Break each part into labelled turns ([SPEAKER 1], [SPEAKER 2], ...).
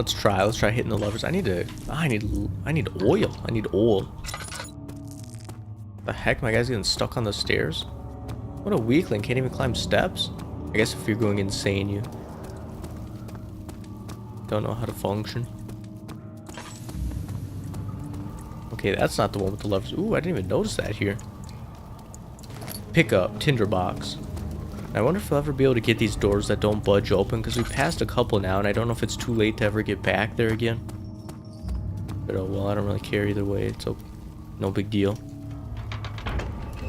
[SPEAKER 1] Let's try. Let's try hitting the levers. I need oil. I need oil. The heck? My guy's getting stuck on the stairs? What a weakling. Can't even climb steps? I guess if you're going insane, you don't know how to function. Okay, that's not the one with the levers. Ooh, I didn't even notice that here. Pick up. Tinderbox. I wonder if we'll ever be able to get these doors that don't budge open, because we passed a couple now, and I don't know if it's too late to ever get back there again. But oh well, I don't really care either way. It's no big deal.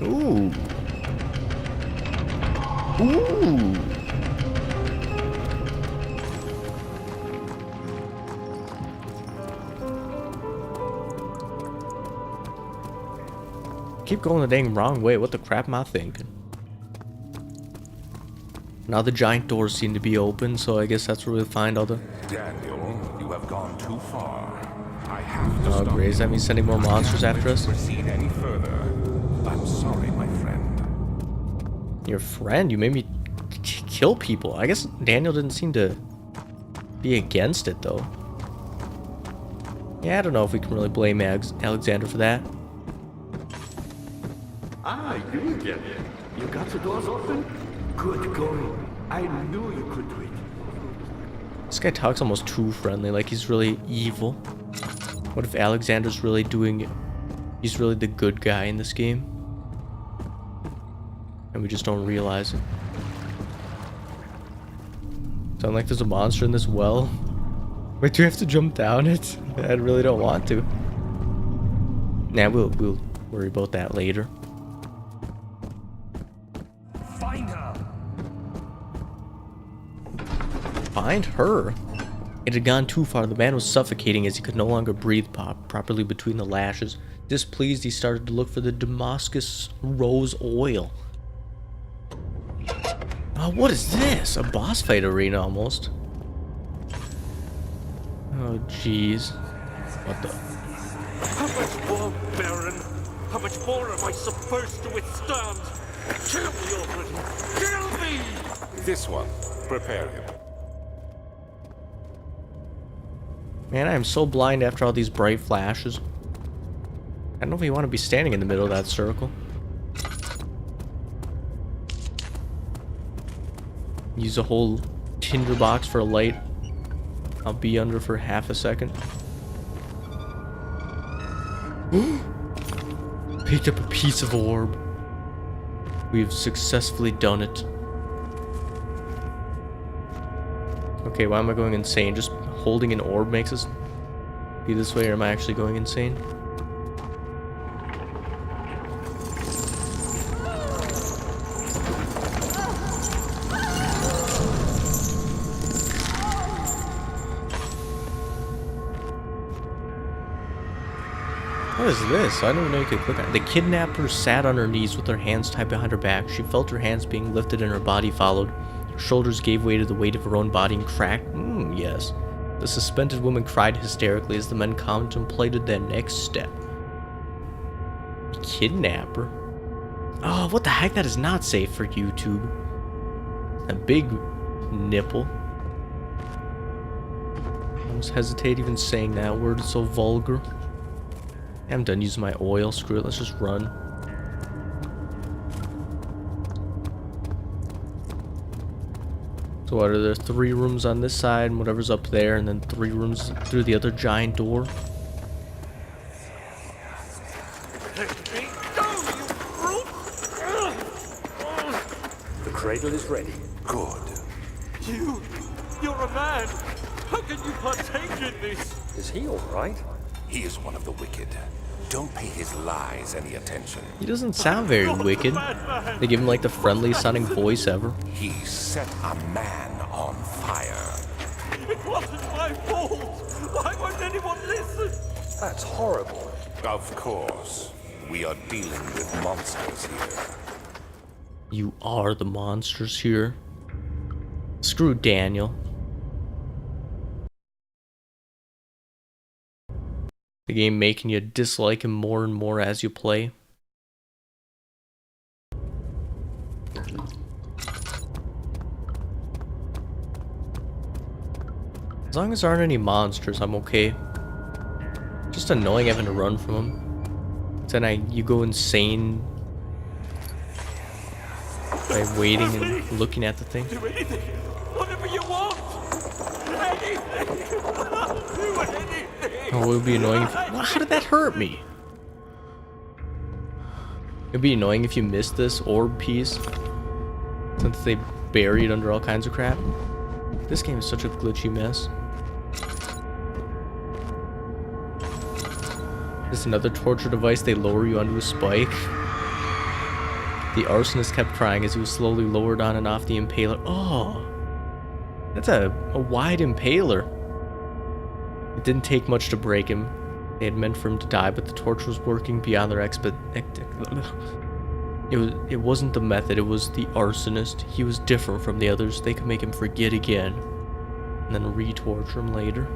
[SPEAKER 1] Ooh. Ooh. Keep going the dang wrong way. What the crap am I thinking? Now the giant doors seem to be open, so I guess that's where we'll find all the...
[SPEAKER 2] Daniel, you have gone too far. I have to
[SPEAKER 1] Oh,
[SPEAKER 2] stop
[SPEAKER 1] great. Is that me sending more monsters after us?
[SPEAKER 2] proceed any further. I'm sorry, my friend.
[SPEAKER 1] Your friend? You made me kill people. I guess Daniel didn't seem to be against it, though. Yeah, I don't know if we can really blame Alexander for that.
[SPEAKER 3] Ah, you again. You got the doors open? Good going. I knew you could do it.
[SPEAKER 1] This guy talks almost too friendly, like he's really evil. What if Alexander's really doing... He's really the good guy in this game? And we just don't realize it. Sound like there's a monster in this well? Wait, do we have to jump down it? I really don't want to. Nah, we'll worry about that later.
[SPEAKER 2] Find her!
[SPEAKER 1] Find her? It had gone too far. The man was suffocating as he could no longer breathe properly between the lashes. Displeased, he started to look for the Damascus rose oil. Oh, what is this? A boss fight arena almost. Oh, jeez. What the?
[SPEAKER 4] How much more, Baron? How much more am I supposed to withstand? Kill me already! Kill me!
[SPEAKER 2] This one. Prepare him.
[SPEAKER 1] Man, I am so blind after all these bright flashes. I don't know if you want to be standing in the middle of that circle. Use a whole tinderbox for a light. I'll be under for half a second. Picked up a piece of orb. We've successfully done it. Okay, why am I going insane? Just holding an orb makes us be this way, or am I actually going insane? What is this? I didn't even know you could click on it. The kidnapper sat on her knees with her hands tied behind her back. She felt her hands being lifted and her body followed. Her shoulders gave way to the weight of her own body and cracked. Yes. The suspended woman cried hysterically as the men contemplated their next step. Kidnapper? Oh, what the heck? That is not safe for YouTube. A big nipple. I almost hesitate even saying that word. It's so vulgar. I'm done using my oil. Screw it. Let's just run. So what are there? 3 rooms on this side and whatever's up there, and then 3 rooms through the other giant door.
[SPEAKER 4] Let me go, you brute!
[SPEAKER 3] The cradle is ready.
[SPEAKER 2] Good.
[SPEAKER 4] You're a man! How can you partake in this?
[SPEAKER 3] Is he all right?
[SPEAKER 2] He is one of the wicked. Don't pay his lies any attention.
[SPEAKER 1] He doesn't sound very wicked. They give him like the friendliest sounding voice ever.
[SPEAKER 2] He set a man on fire.
[SPEAKER 4] It wasn't my fault! Why won't anyone listen?
[SPEAKER 3] That's horrible.
[SPEAKER 2] Of course. We are dealing with monsters here.
[SPEAKER 1] You are the monsters here. Screw Daniel. The game making you dislike him more and more as you play. As long as there aren't any monsters, I'm okay. Just annoying having to run from them. Then you go insane by waiting and looking at the thing.
[SPEAKER 4] Do anything. Whatever you want. Anything. Do anything.
[SPEAKER 1] Oh, it would be annoying if... Well, how did that hurt me? It'd be annoying if you missed this orb piece, since they bury it under all kinds of crap. This game is such a glitchy mess. This is another torture device. They lower you onto a spike. The arsonist kept crying as he was slowly lowered on and off the impaler. Oh, that's a wide impaler. It didn't take much to break him. They had meant for him to die, but the torture was working beyond their It wasn't the method, it was the arsonist. He was different from the others. They could make him forget again, and then re-torture him later.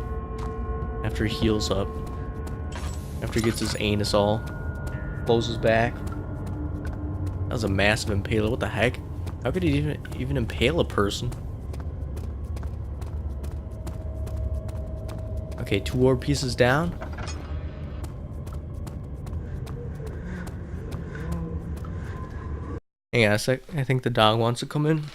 [SPEAKER 1] After he heals up. After he gets his anus all. Closes back. That was a massive impaler. What the heck? How could he even impale a person? Okay, 2 orb pieces down. Hang on a sec. I think the dog wants to come in.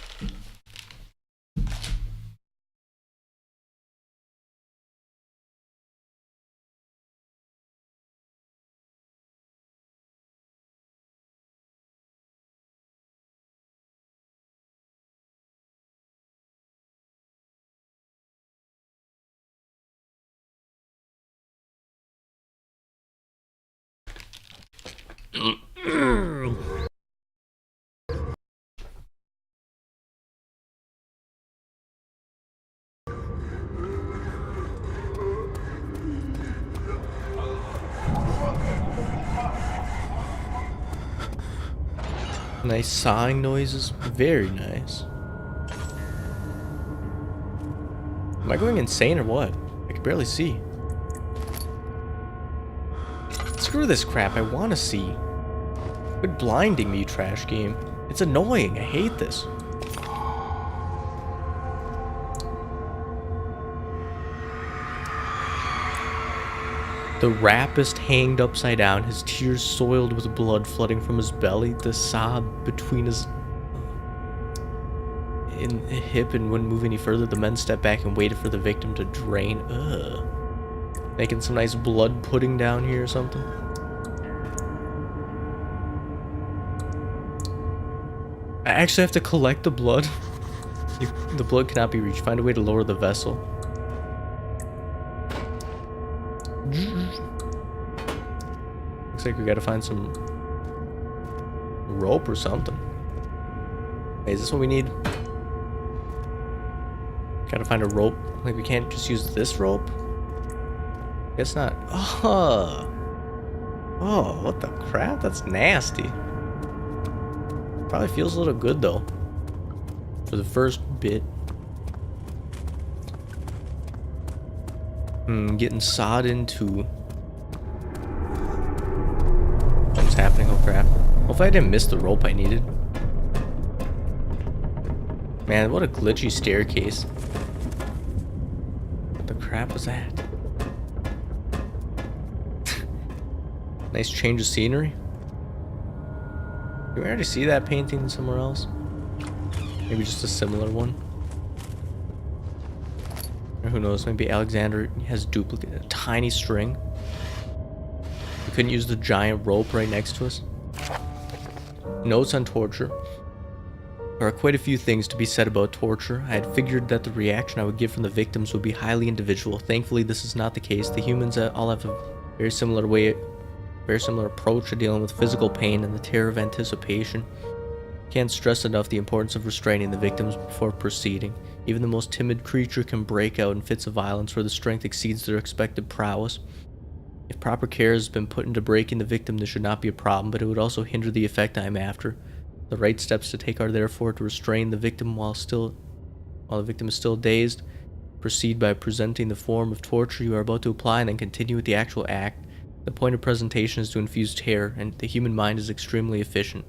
[SPEAKER 1] Nice sawing noises. Very nice. Am I going insane or what? I can barely see. Screw this crap. I want to see. Quit blinding me, you trash game. It's annoying. I hate this. The rapist hanged upside down, his tears soiled with blood flooding from his belly, the sob between his hip and wouldn't move any further. The men stepped back and waited for the victim to drain. Ugh. Making some nice blood pudding down here or something. I actually have to collect the blood. The blood cannot be reached. Find a way to lower the vessel. Looks like we gotta find some rope or something. Hey, is this what we need? Gotta find a rope. Like, we can't just use this rope? Guess not. Oh, what the crap? That's nasty. Probably feels a little good though. For the first bit. Getting sawed into. What's happening? Oh crap. Hopefully I didn't miss the rope I needed. Man, what a glitchy staircase. What the crap was that? Nice change of scenery. Did we already see that painting somewhere else? Maybe just a similar one. Or who knows, maybe Alexander has duplicate, a tiny string. We couldn't use the giant rope right next to us. Notes on torture. There are quite a few things to be said about torture. I had figured that the reaction I would get from the victims would be highly individual. Thankfully, this is not the case. The humans all have a very similar approach to dealing with physical pain and the terror of anticipation. Can't stress enough the importance of restraining the victims before proceeding. Even the most timid creature can break out in fits of violence where the strength exceeds their expected prowess. If proper care has been put into breaking the victim, this should not be a problem, but it would also hinder the effect I am after. The right steps to take are therefore to restrain the victim while the victim is still dazed. Proceed by presenting the form of torture you are about to apply, and then continue with the actual act. The point of presentation is to infuse terror, and the human mind is extremely efficient,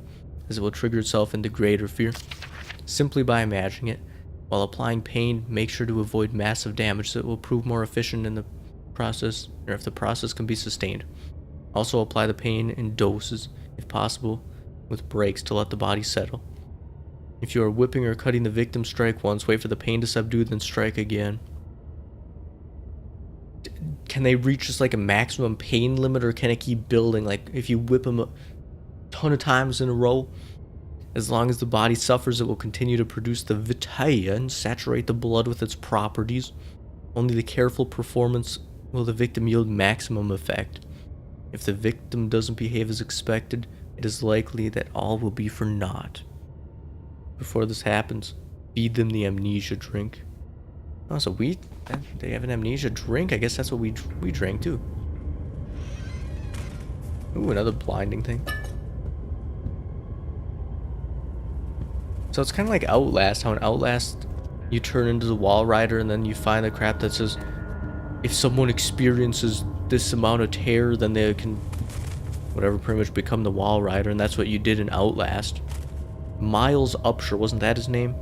[SPEAKER 1] as it will trigger itself into greater fear simply by imagining it. While applying pain, make sure to avoid massive damage so it will prove more efficient in the process, or if the process can be sustained. Also apply the pain in doses, if possible, with breaks to let the body settle. If you are whipping or cutting the victim, strike once, wait for the pain to subdue, then strike again. Can they reach just like a maximum pain limit, or can it keep building? Like if you whip them a ton of times in a row, as long as the body suffers, it will continue to produce the vitae and saturate the blood with its properties. Only the careful performance will the victim yield maximum effect. If the victim doesn't behave as expected, it is likely that all will be for naught. Before this happens, feed them the amnesia drink. Oh, so they have an amnesia drink? I guess that's what we drank too. Ooh, another blinding thing. So it's kind of like Outlast, how in Outlast you turn into the wall rider and then you find the crap that says if someone experiences this amount of terror, then they can, whatever, pretty much become the wall rider, and that's what you did in Outlast. Miles Upshur, wasn't that his name?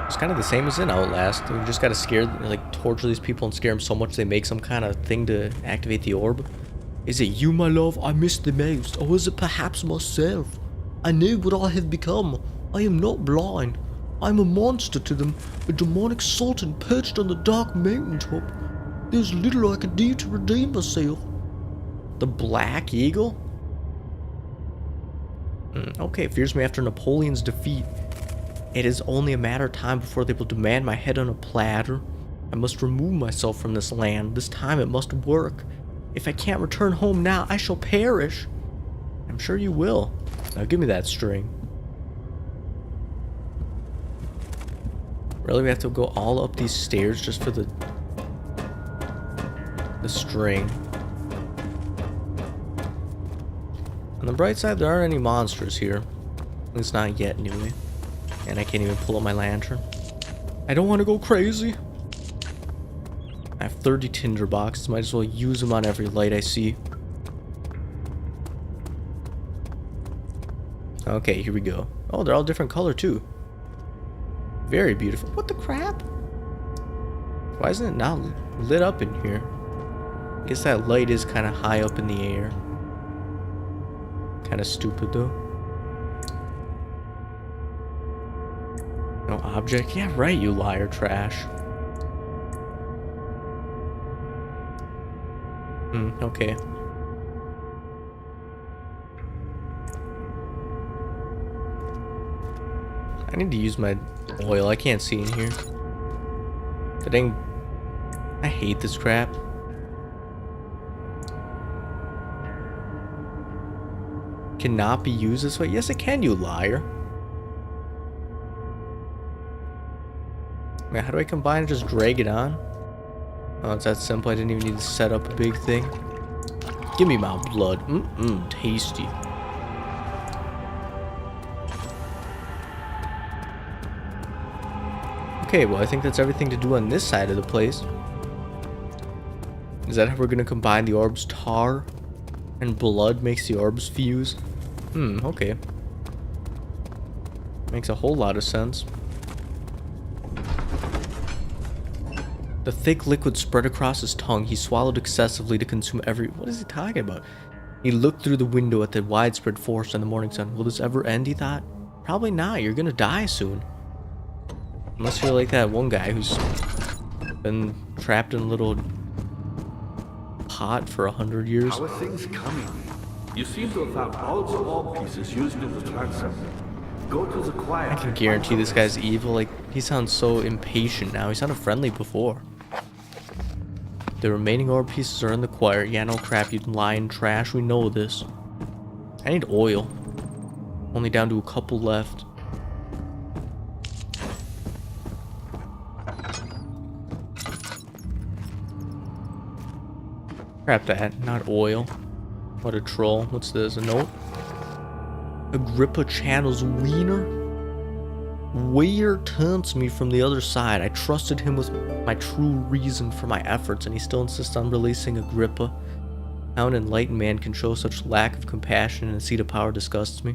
[SPEAKER 1] It's kind of the same as in Outlast. You just gotta torture these people and scare them so much they make some kind of thing to activate the orb. Is it you, my love, I missed the most, or is it perhaps myself? I know what I have become. I am not blind. I am a monster to them, a demonic sultan perched on the dark mountaintop. There's little I can do to redeem myself. The Black Eagle? Okay, fears me after Napoleon's defeat. It is only a matter of time before they will demand my head on a platter. I must remove myself from this land. This time it must work. If I can't return home now, I shall perish. I'm sure you will. Now give me that string. Really, we have to go all up these stairs just for the string. On the bright side, there aren't any monsters here. At least not yet, anyway. And I can't even pull up my lantern. I don't want to go crazy. I have 30 tinder boxes. Might as well use them on every light I see. Okay, here we go. Oh, they're all different color too. Very beautiful. What the crap? Why isn't it not lit up in here? I guess that light is kind of high up in the air. Kind of stupid though. No object? Yeah, right, you liar trash. Okay. I need to use my oil. I can't see in here. The dang... I hate this crap. Cannot be used this way? Yes, it can, you liar. Wait, how do I combine it? Just drag it on? Oh, it's that simple. I didn't even need to set up a big thing. Give me my blood. Tasty. Okay, well, I think that's everything to do on this side of the place. Is that how we're gonna combine the orbs? Tar and blood makes the orbs fuse? Okay. Makes a whole lot of sense. The thick liquid spread across his tongue. He swallowed excessively to consume every... What is he talking about? He looked through the window at the widespread forest and the morning sun. Will this ever end, he thought? Probably not. You're gonna die soon. Unless you're like that one guy who's been trapped in a little pot for 100 years.
[SPEAKER 3] How are things coming? You seem to have found all the orb pieces used in the transfer. Go to the quiet.
[SPEAKER 1] I can guarantee this guy's evil. Like, he sounds so impatient now. He sounded friendly before. The remaining orb pieces are in the choir. Yeah, no crap, you lying trash. We know this. I need oil. Only down to a couple left. Crap that, not oil. What a troll. What's this? A note? Agrippa channels wiener? Weir turns me from the other side. I trusted him with my true reason for my efforts, and he still insists on releasing Agrippa. How an enlightened man can show such lack of compassion and a seat of power disgusts me.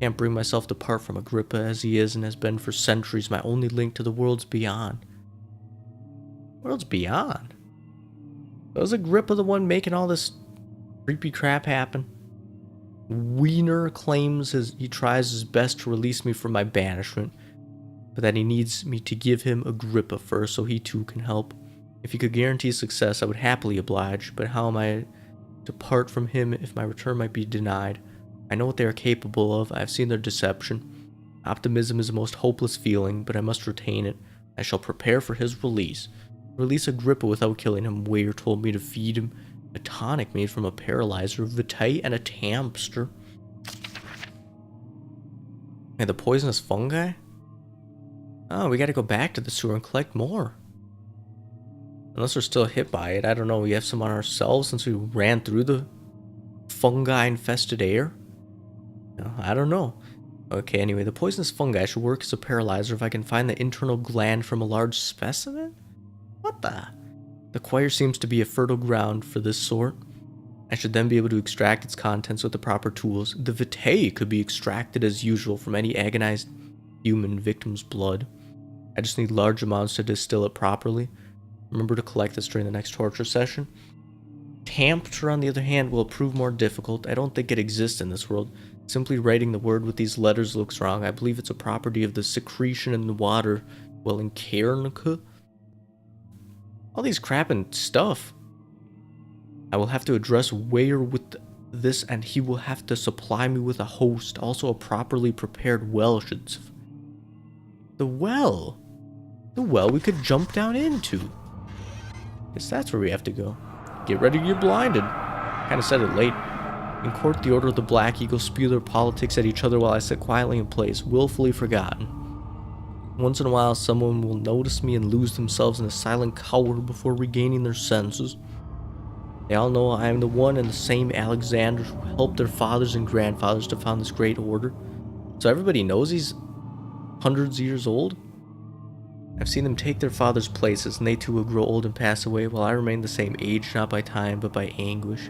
[SPEAKER 1] Can't bring myself to part from Agrippa as he is and has been for centuries my only link to the worlds beyond. Worlds beyond? Was Agrippa the one making all this creepy crap happen? Wiener claims he tries his best to release me from my banishment, but that he needs me to give him Agrippa first so he too can help. If he could guarantee success, I would happily oblige, but how am I to part from him if my return might be denied? I know what they are capable of. I have seen their deception. Optimism is the most hopeless feeling, but I must retain it. I shall prepare for his release. Release Agrippa without killing him. Waiter told me to feed him a tonic made from a paralyzer, vitae, and a tamster. And the poisonous fungi? Oh, we gotta go back to the sewer and collect more. Unless we're still hit by it. I don't know. We have some on ourselves since we ran through the fungi-infested air? No, I don't know. Okay, anyway, the poisonous fungi should work as a paralyzer if I can find the internal gland from a large specimen? What the? The choir seems to be a fertile ground for this sort. I should then be able to extract its contents with the proper tools. The vitae could be extracted as usual from any agonized human victim's blood. I just need large amounts to distill it properly. Remember to collect this during the next torture session. Tamter, on the other hand, will prove more difficult. I don't think it exists in this world. Simply writing the word with these letters looks wrong. I believe it's a property of the secretion in the water in Cairnka. All these crap and stuff. I will have to address Weir with this, and he will have to supply me with a host. Also, a properly prepared well should... The well? The well we could jump down into. Guess that's where we have to go. Get ready to get blinded. Kinda said it late. In court, the Order of the Black Eagle spew their politics at each other while I sit quietly in place, willfully forgotten. Once in a while, someone will notice me and lose themselves in a silent cower before regaining their senses. They all know I am the one and the same Alexander who helped their fathers and grandfathers to found this great order. So everybody knows he's hundreds of years old? I've seen them take their father's places, and they too will grow old and pass away, while I remain the same age, not by time, but by anguish.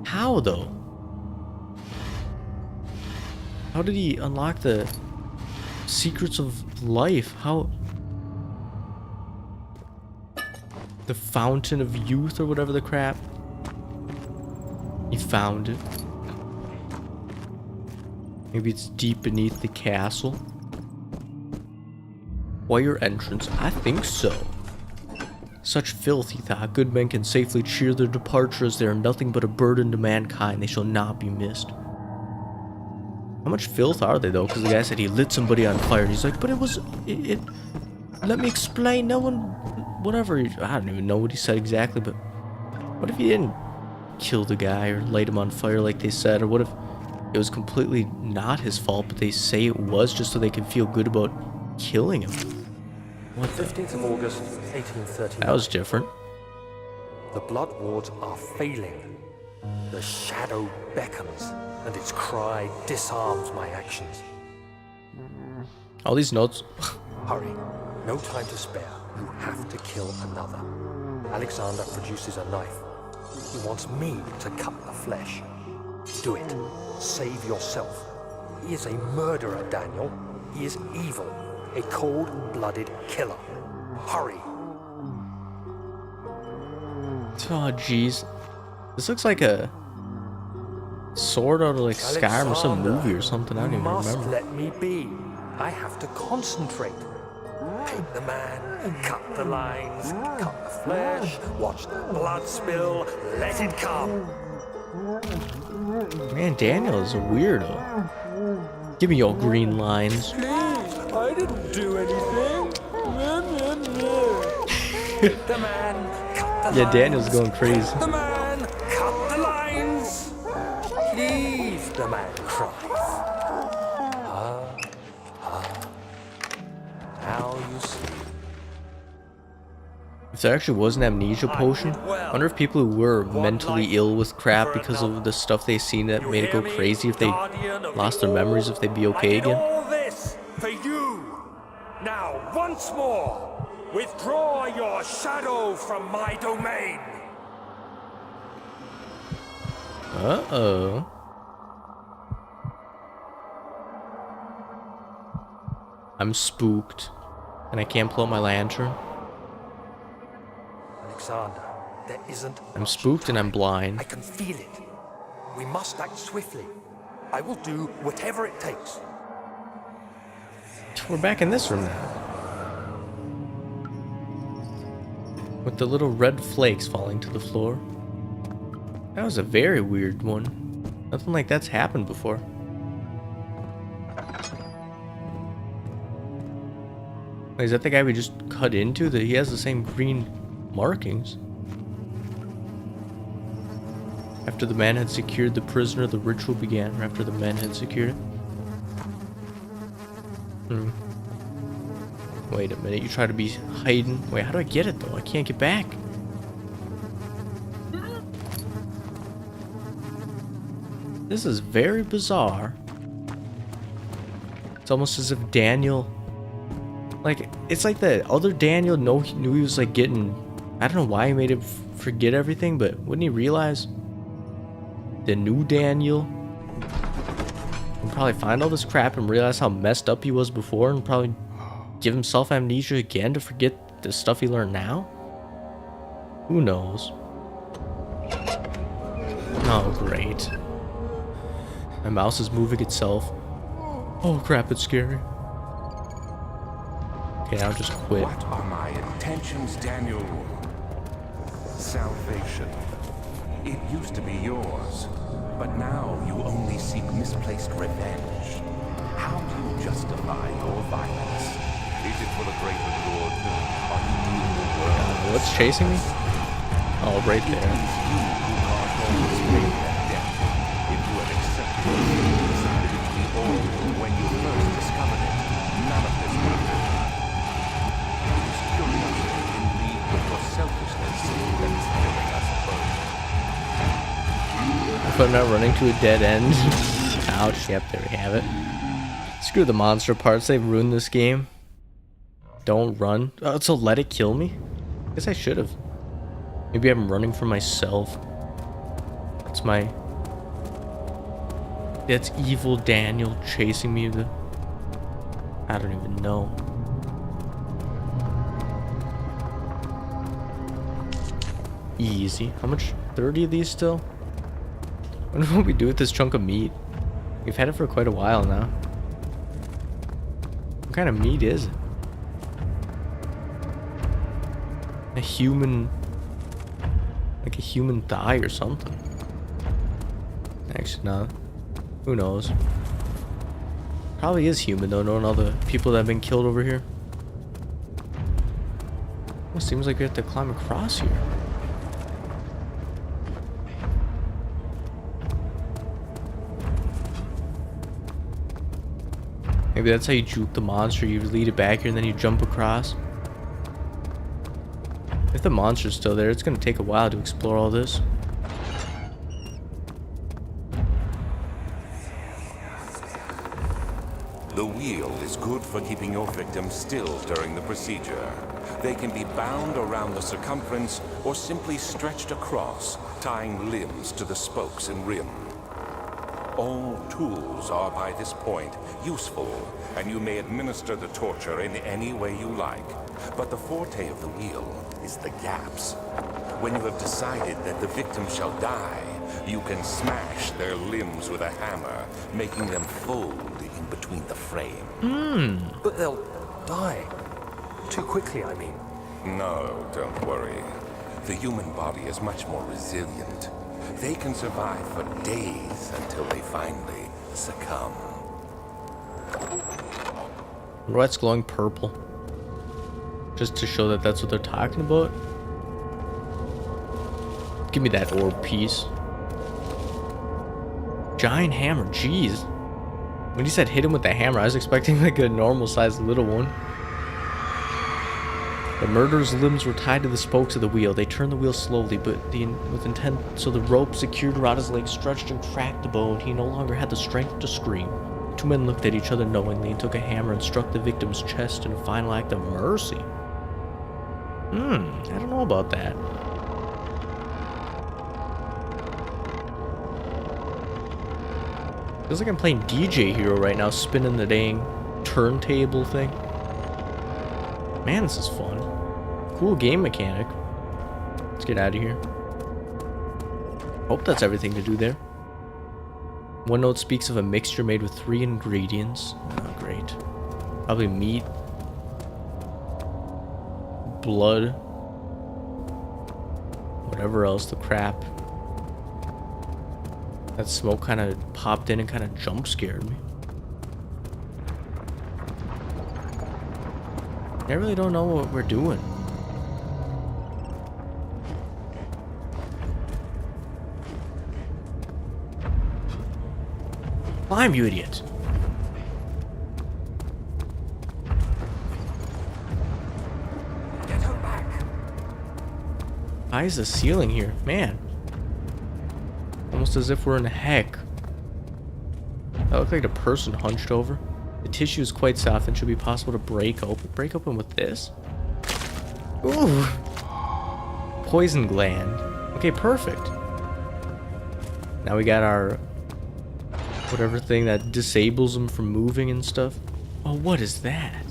[SPEAKER 1] How, though? How did he unlock the secrets of life? How? The fountain of youth, or whatever the crap? He found it. Maybe it's deep beneath the castle. Choir entrance? I think so. Such filth, he thought. Good men can safely cheer their departure, as they are nothing but a burden to mankind. They shall not be missed. How much filth are they, though? Because the guy said he lit somebody on fire. And he's like, but it was... It let me explain. No one... Whatever. I don't even know what he said exactly, but... What if he didn't kill the guy or light him on fire like they said? Or what if it was completely not his fault, but they say it was just so they can feel good about killing him? What the?
[SPEAKER 5] 15th of August, 1839.
[SPEAKER 1] That was different.
[SPEAKER 5] The blood wards are failing. The shadow beckons, and its cry disarms my actions.
[SPEAKER 1] All these notes.
[SPEAKER 5] Hurry. No time to spare. You have to kill another. Alexander produces a knife. He wants me to cut the flesh. Do it. Save yourself. He is a murderer, Daniel. He is evil. A cold-blooded killer. Hurry.
[SPEAKER 1] Oh, jeez. This looks like a sword out of like Skyrim or some movie or something. I don't even remember.
[SPEAKER 5] You must let me be. I have to concentrate. Take the man, cut the lines, cut the flesh, watch the blood spill, let it come.
[SPEAKER 1] Man, Daniel is a weirdo. Give me your green lines.
[SPEAKER 5] I didn't do anything. The man, cut the
[SPEAKER 1] Yeah,
[SPEAKER 5] lines.
[SPEAKER 1] Daniel's going crazy.
[SPEAKER 5] The man, cut the lines. Please, the man cries. Now you see.
[SPEAKER 1] If there actually was an amnesia potion, I wonder if people who were mentally ill with crap because of the stuff they seen that made it go crazy, if they lost their memories, if they'd be okay
[SPEAKER 4] I did
[SPEAKER 1] again.
[SPEAKER 4] all this for you. Now, once more, withdraw your shadow from my domain.
[SPEAKER 1] Uh-oh. I'm spooked. And I can't blow my lantern.
[SPEAKER 5] Alexander, there isn't.
[SPEAKER 1] I'm
[SPEAKER 5] much
[SPEAKER 1] spooked and I'm
[SPEAKER 5] time.
[SPEAKER 1] blind.
[SPEAKER 5] I can feel it. We must act swiftly. I will do whatever it takes.
[SPEAKER 1] We're back in this room now. With the little red flakes falling to the floor. That was a very weird one. Nothing like that's happened before. Wait, is that the guy we just cut into? That he has the same green markings. After the man had secured the prisoner, the ritual began. Or after the men had secured it. Wait a minute, you try to be hiding. Wait, how do I get it though? I can't get back. This is very bizarre. It's almost as if Daniel... Like, it's like the other Daniel knew he was like getting... I don't know why he made him forget everything, but wouldn't he realize the new Daniel would probably find all this crap and realize how messed up he was before and probably give himself amnesia again to forget the stuff he learned now? Who knows? Oh, great. My mouse is moving itself. Oh crap, it's scary. Okay, I'll just quit.
[SPEAKER 2] What are my intentions, Daniel? Salvation. It used to be yours, but now you only seek misplaced revenge. How do you justify your violence? Is it for the greater good? Are you doing the world?
[SPEAKER 1] What's chasing me? Oh, right
[SPEAKER 2] It
[SPEAKER 1] there.
[SPEAKER 2] is you who caused all this pain and death. If you had accepted it, decided it to be all when you first discovered it, none of this would have been. It is curiosity in league with your selfishness that is killing us both.
[SPEAKER 1] If I'm not running to a dead end. Ouch, yep, there we have it. Screw the monster parts, they've ruined this game. Don't run. Oh, so let it kill me? Guess I should have. Maybe I'm running from myself. That's my... That's evil Daniel chasing me. I don't even know. Easy. How much? 30 of these still? I wonder what we do with this chunk of meat. We've had it for quite a while now. What kind of meat is it? A human... Like a human thigh or something. Actually, no. Who knows? Probably is human though, knowing all the people that have been killed over here. Well, seems like we have to climb across here. Maybe that's how you juke the monster. You lead it back here and then you jump across. If the monster's still there, it's gonna take a while to explore all this.
[SPEAKER 2] The wheel is good for keeping your victims still during the procedure. They can be bound around the circumference or simply stretched across, tying limbs to the spokes and rim. All tools are by this point useful, and you may administer the torture in any way you like. But the forte of the wheel is the gaps. When you have decided that the victim shall die, you can smash their limbs with a hammer, making them fold in between the frame.
[SPEAKER 5] But they'll die. Too quickly, I mean.
[SPEAKER 2] No, don't worry. The human body is much more resilient. They can survive for days until they finally succumb.
[SPEAKER 1] What's glowing purple? Just to show that that's what they're talking about? Give me that orb piece. Giant hammer, jeez. When he said hit him with the hammer, I was expecting like a normal sized little one. The murderer's limbs were tied to the spokes of the wheel. They turned the wheel slowly, but with intent, so the rope secured around his leg stretched and cracked the bone. He no longer had the strength to scream. The two men looked at each other knowingly and took a hammer and struck the victim's chest in a final act of mercy. I don't know about that. Feels like I'm playing DJ Hero right now, spinning the dang turntable thing. Man, this is fun. Cool game mechanic. Let's get out of here. Hope that's everything to do there. One note speaks of a mixture made with 3 ingredients. Oh, great. Probably meat, blood, whatever else, the crap. That smoke kind of popped in and kind of jump scared me. I really don't know what we're doing. Climb, you idiot.
[SPEAKER 5] Get her back.
[SPEAKER 1] High is the ceiling here, man. Almost as if we're in heck. That looked like a person hunched over. The tissue is quite soft and should be possible to break open. Break open with this? Ooh. Poison gland. Okay, perfect. Now we got our whatever thing that disables them from moving and stuff. Oh, what is that?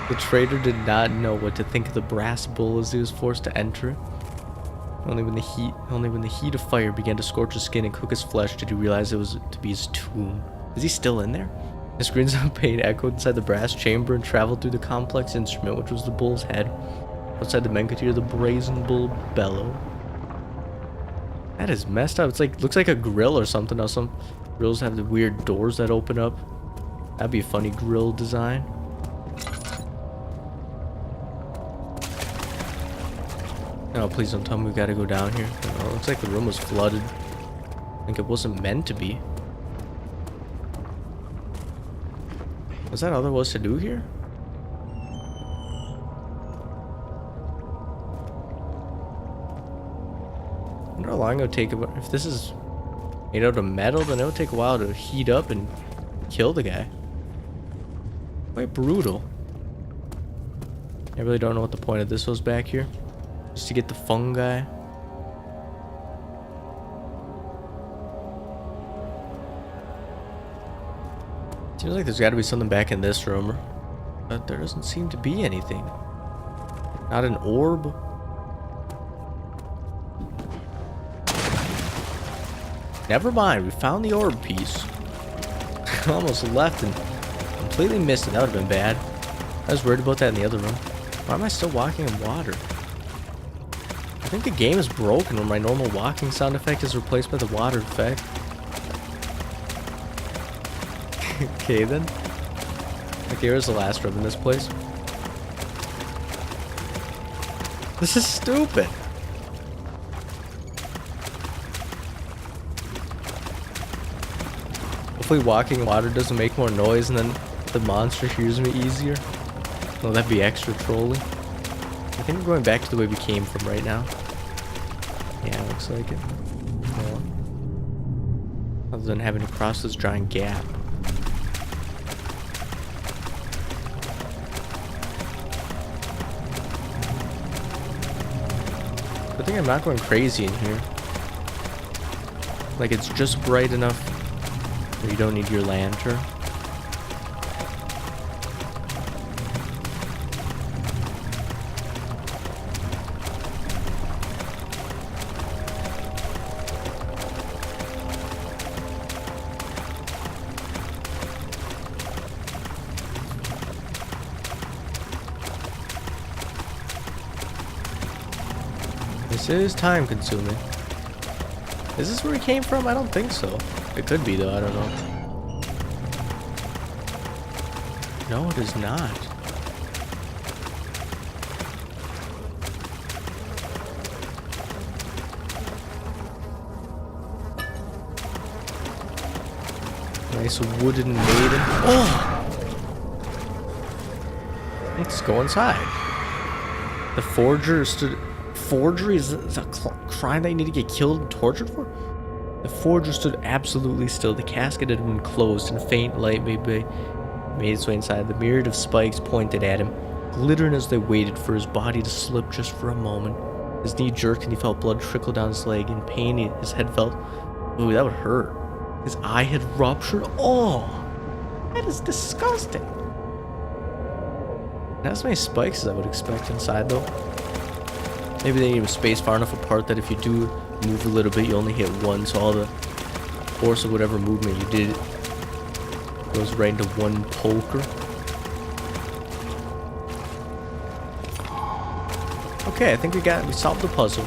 [SPEAKER 1] The trader did not know what to think of the brass bull as he was forced to enter it. Only when the heat of fire began to scorch his skin and cook his flesh did he realize it was to be his tomb. Is he still in there? His screams of pain echoed inside the brass chamber and traveled through the complex instrument, which was the bull's head. Outside, the men could hear the brazen bull bellow. That is messed up. It's like, looks like a grill or something. Now some grills have the weird doors that open up. That'd be a funny grill design. No, please don't tell me we gotta go down here. Oh, it looks like the room was flooded. I think it wasn't meant to be. Was that all there was to do here? I wonder how long it would take. If this is made out of metal, then it would take a while to heat up and kill the guy. Quite brutal. I really don't know what the point of this was back here. Just to get the fungi. Seems like there's got to be something back in this room. But there doesn't seem to be anything. Not an orb. Never mind, we found the orb piece. Almost left and completely missed it. That would have been bad. I was worried about that in the other room. Why am I still walking in water? I think the game is broken when my normal walking sound effect is replaced by the water effect. Okay then. Okay, here's the last room in this place. This is stupid. Hopefully walking in water doesn't make more noise and then the monster hears me easier. Oh, that'd be extra trolly. I think we're going back to the way we came from right now. Yeah, looks like it. Well, other than having to cross this giant gap. I think I'm not going crazy in here. Like it's just bright enough where you don't need your lantern. This is time consuming. Is this where we came from? I don't think so. It could be though, I don't know. No, it is not. Nice wooden maiden. Oh! Let's go inside. The forger stood... Forgery is a crime that you need to get killed and tortured for? The forger stood absolutely still. The casket had been closed and faint light made its way inside. The myriad of spikes pointed at him, glittering as they waited for his body to slip just for a moment. His knee jerked and he felt blood trickle down his leg. In pain, his head felt... Ooh, that would hurt. His eye had ruptured. Oh! That is disgusting. Not as many spikes as I would expect inside, though. Maybe they need a space far enough apart that if you do move a little bit, you only hit one, so all the force of whatever movement you did goes right into one poker. Okay, I think we solved the puzzle.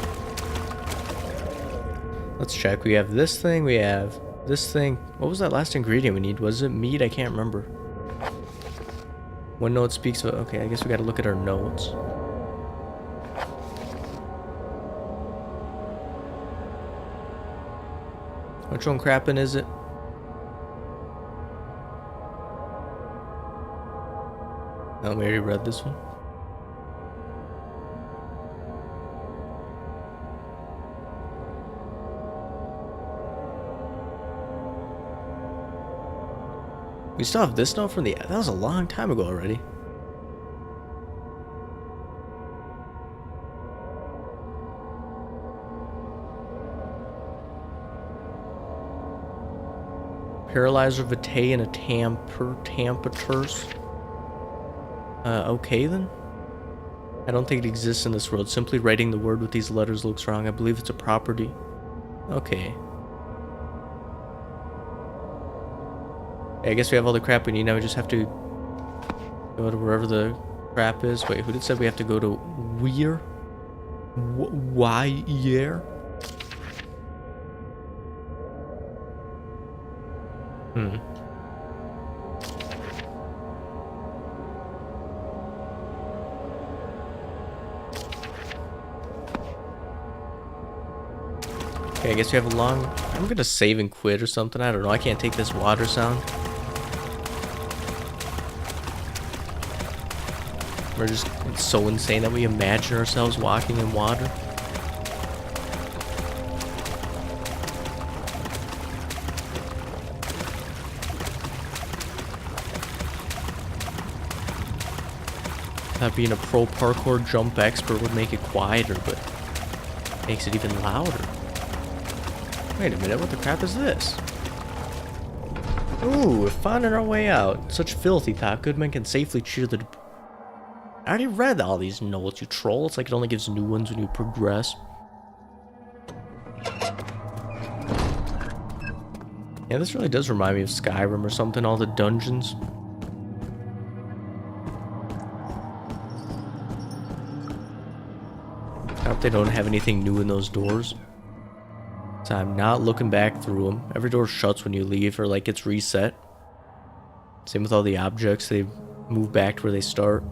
[SPEAKER 1] Let's check. We have this thing, we have this thing. What was that last ingredient we need? Was it meat? I can't remember. One note speaks of... Okay, I guess we gotta look at our notes. Which one crappin' is it? Oh, we already read this one. We still have this note from the... That was a long time ago already. Paralyzer vitae and a tamperturs. Okay then. I don't think it exists in this world. Simply writing the word with these letters looks wrong. I believe it's a property. Okay. I guess we have all the crap we need. Now we just have to go to wherever the crap is. Wait, who did say we have to go to where? Why? Yeah? Okay, I guess we have a long... I'm gonna save and quit or something. I don't know. I can't take this water sound. We're just... It's so insane that we imagine ourselves walking in water. Thought being a pro parkour jump expert would make it quieter, but makes it even louder. Wait a minute, what the crap is this? Ooh, we're finding our way out. Such filthy thought. Good men can safely cheer the... I already read all these notes, you troll. It's like it only gives new ones when you progress. Yeah, this really does remind me of Skyrim or something, all the dungeons. I hope they don't have anything new in those doors. So I'm not looking back through them. Every door shuts when you leave or like gets reset. Same with all the objects. They move back to where they start.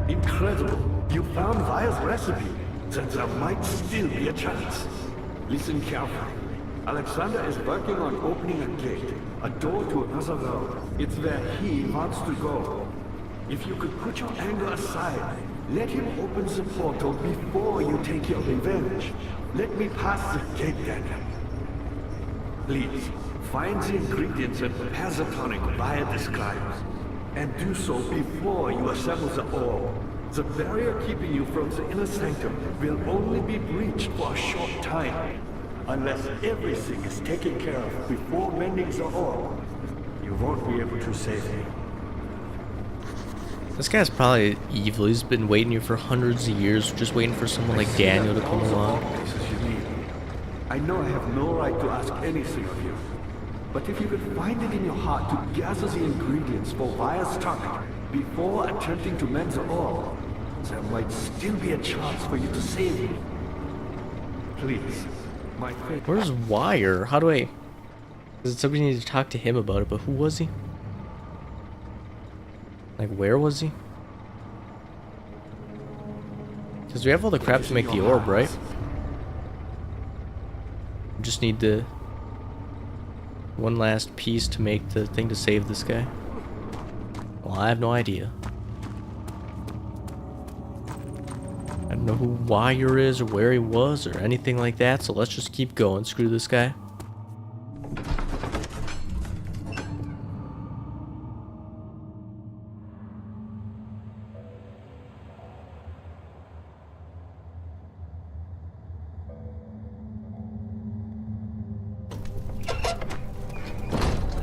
[SPEAKER 3] Incredible. You found Vire's recipe. Then there might still be a chance. Listen carefully. Alexander is working on opening a gate, a door to another world. It's where he wants to go. If you could put your anger aside, let him open the portal before you take your revenge. Let me pass the gate then. Please, find the ingredients and prepare the tonic Vire describes. And do so before you assemble the orb. The barrier keeping you from the inner sanctum will only be breached for a short time. Unless everything is taken care of before mending the orb, you won't be able to save me.
[SPEAKER 1] This guy's probably evil. He's been waiting here for hundreds of years, just waiting for someone like Daniel to come along.
[SPEAKER 3] I know I have no right to ask anything of you, but if you could find it in your heart to gather the ingredients for Vire's tonic before attempting to mend the orb, there might still be a chance for you to save me. Please.
[SPEAKER 1] Where's Wire? How do I... Does somebody need to talk to him about it, but who was he? Like, where was he? Because we have all the crap to make the orb, right? We just need the... one last piece to make the thing to save this guy. Well, I have no idea. I don't know who Wire is or where he was or anything like that, so let's just keep going. Screw this guy.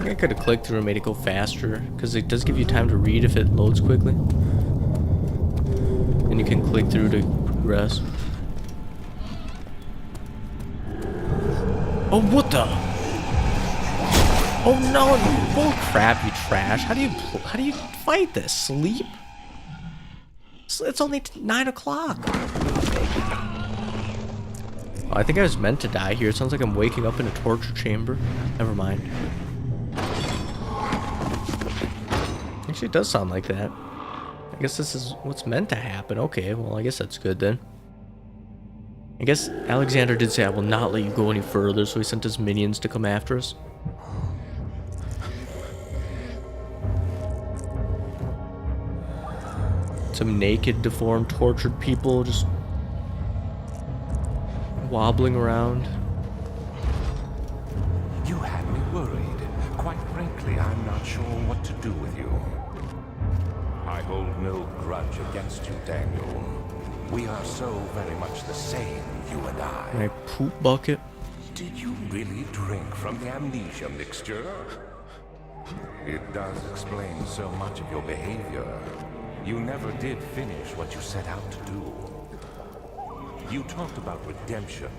[SPEAKER 1] think I could have clicked through and made it go faster, because it does give you time to read if it loads quickly. And you can click through to progress. Oh, what the? Oh no! Bull crap, you trash! How do you fight this? Sleep? It's only 9 o'clock. Oh, I think I was meant to die here. It sounds like I'm waking up in a torture chamber. Never mind. Actually, it does sound like that. I guess this is what's meant to happen. Okay, well, I guess that's good then. I guess Alexander did say, I will not let you go any further, so he sent his minions to come after us. Some naked, deformed, tortured people just wobbling around.
[SPEAKER 2] You had me worried. Quite frankly, I'm not sure what to do with you. I hold no grudge against you, Daniel. We are so very much the same, you and I.
[SPEAKER 1] My poop bucket.
[SPEAKER 2] Did you really drink from the amnesia mixture? It does explain so much of your behavior. You never did finish what you set out to do. You talked about redemption,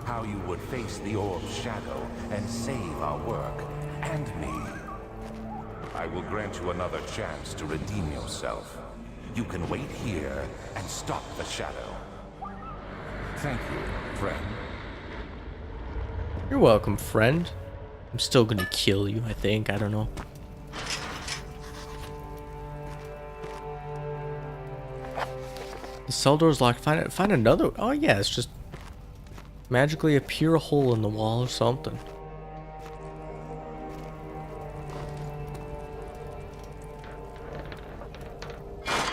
[SPEAKER 2] how you would face the orb's shadow and save our work, and me. I will grant you another chance to redeem yourself. You can wait here and stop the shadow. Thank you, friend.
[SPEAKER 1] You're welcome, friend. I'm still gonna kill you, I think. I don't know. The cell door's locked. Find another. Oh yeah, it's just magically appear a hole in the wall or something.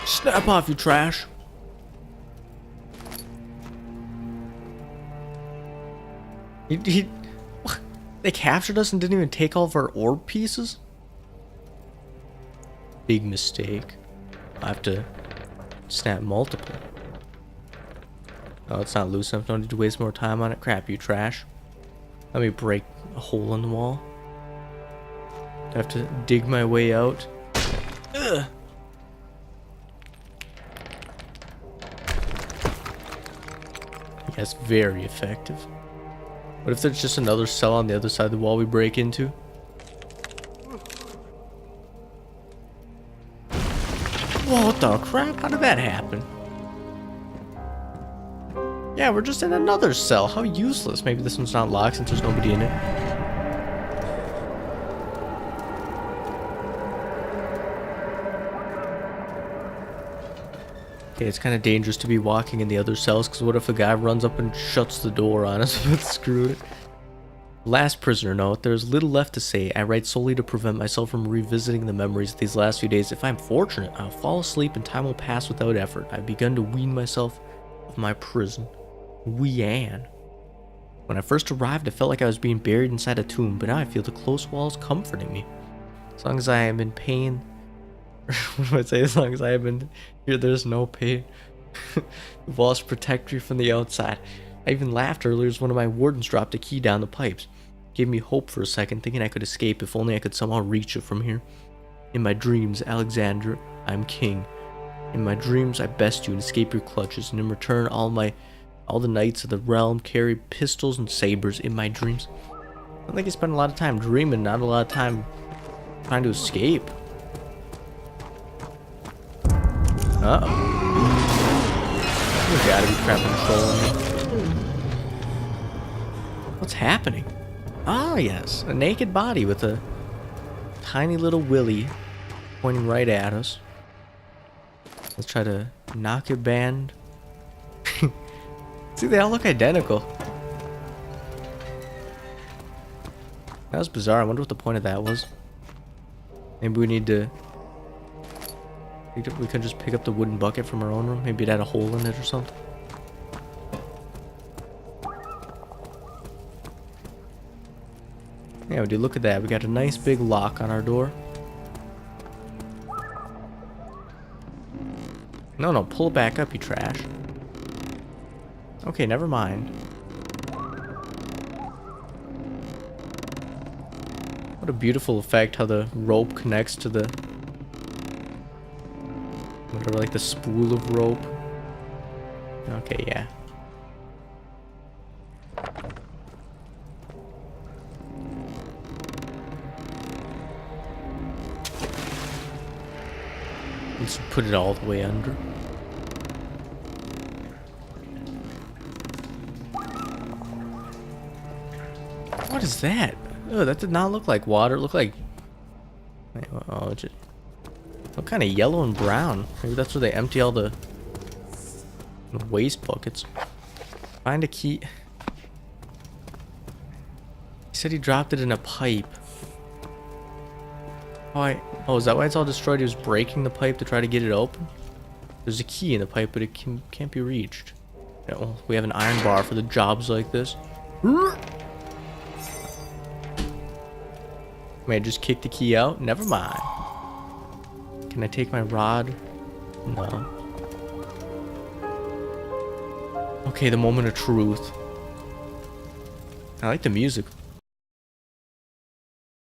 [SPEAKER 1] Snap off, you trash. They captured us and didn't even take all of our orb pieces? Big mistake. I have to snap multiple. Oh, it's not loose enough. Don't need to waste more time on it. Crap, you trash. Let me break a hole in the wall. I have to dig my way out. Ugh. That's very effective. What if there's just another cell on the other side of the wall we break into? What the crap? How did that happen? Yeah, we're just in another cell. How useless. Maybe this one's not locked since there's nobody in it. Okay, it's kind of dangerous to be walking in the other cells, because what if a guy runs up and shuts the door on us? Let's screw it. Last prisoner note, there's little left to say. I write solely to prevent myself from revisiting the memories of these last few days. If I'm fortunate, I'll fall asleep and time will pass without effort. I've begun to wean myself of my prison. Wee-Ann. When I first arrived, I felt like I was being buried inside a tomb, but now I feel the close walls comforting me. As long as I am in pain... what do I say? As long as I have been here, there's no pain. The walls protect me from the outside. I even laughed earlier as one of my wardens dropped a key down the pipes. Gave me hope for a second, thinking I could escape if only I could somehow reach it from here. In my dreams, Alexander, I'm king. In my dreams, I best you and escape your clutches, and in return, all the knights of the realm carry pistols and sabers in my dreams. I think I spend a lot of time dreaming, not a lot of time trying to escape. Uh-oh. You gotta be crap controlling me. What's happening? Ah, yes. A naked body with a tiny little willy pointing right at us. Let's try to knock it banned. See, they all look identical. That was bizarre. I wonder what the point of that was. Maybe we need to... We could just pick up the wooden bucket from our own room. Maybe it had a hole in it or something. Yeah, dude, look at that. We got a nice big lock on our door. No, pull it back up, you trash. Okay, never mind. What What a beautiful effect how the rope connects to the whatever, like the spool of rope. Okay, yeah. Let's put it all the way under. What is that? Oh, that did not look like water. It looked like... Oh, it just... What kind of yellow and brown? Maybe that's where they empty all the waste buckets. Find a key. He said he dropped it in a pipe. Oh, is that why it's all destroyed? He was breaking the pipe to try to get it open? There's a key in the pipe, but it can't be reached. Yeah, well, we have an iron bar for the jobs like this. May I just kick the key out? Never mind. Can I take my rod? No. Okay, the moment of truth. I like the music.